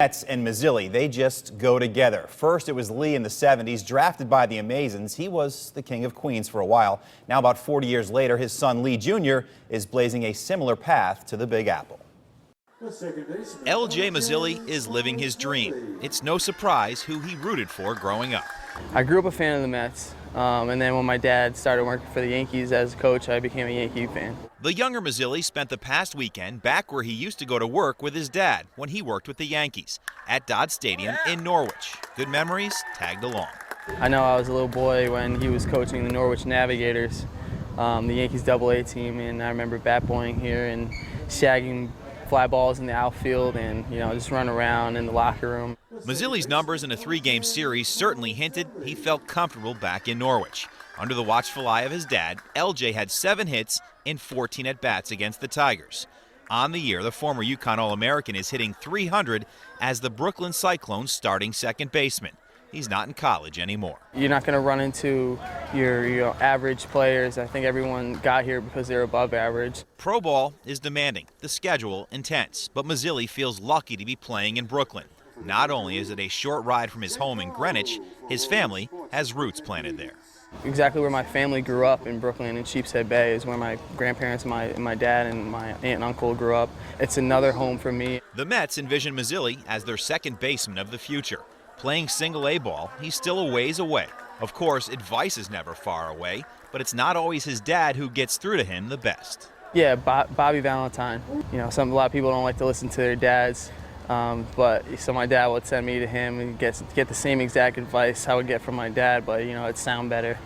Mets and Mazzilli, they just go together. First, it was Lee in the 70s, drafted by the Amazins. He was the king of Queens for a while. Now, about 40 years later, his son Lee Jr. is blazing a similar path to the Big Apple. L.J. Mazzilli is living his dream. It's no surprise who he rooted for growing up. I grew up a fan of the Mets, and then when my dad started working for the Yankees as a coach, I became a Yankee fan. The younger Mazzilli spent the past weekend back where he used to go to work with his dad when he worked with the Yankees, at Dodge Stadium in Norwich. Good memories tagged along. I know I was a little boy when he was coaching the Norwich Navigators, the Yankees AA team, and I remember bat boying here and shagging fly balls in the outfield and, just run around in the locker room. Mazzilli's numbers in a three-game series certainly hinted he felt comfortable back in Norwich. Under the watchful eye of his dad, LJ had 7 hits in 14 at-bats against the Tigers. On the year, the former UConn All-American is hitting .300 as the Brooklyn Cyclones' starting second baseman. He's not in college anymore. You're not going to run into your average players. I think everyone got here because they're above average. Pro ball is demanding, the schedule intense, but Mazzilli feels lucky to be playing in Brooklyn. Not only is it a short ride from his home in Greenwich, his family has roots planted there. Exactly where my family grew up in Brooklyn, in Sheepshead Bay, is where my grandparents, my dad, and my aunt and uncle grew up. It's another home for me. The Mets envision Mazzilli as their second baseman of the future. Playing single-A ball, he's still a ways away. Of course, advice is never far away, but it's not always his dad who gets through to him the best. Yeah, Bobby Valentine. A lot of people don't like to listen to their dads, so my dad would send me to him and get the same exact advice I would get from my dad, but it'd sound better.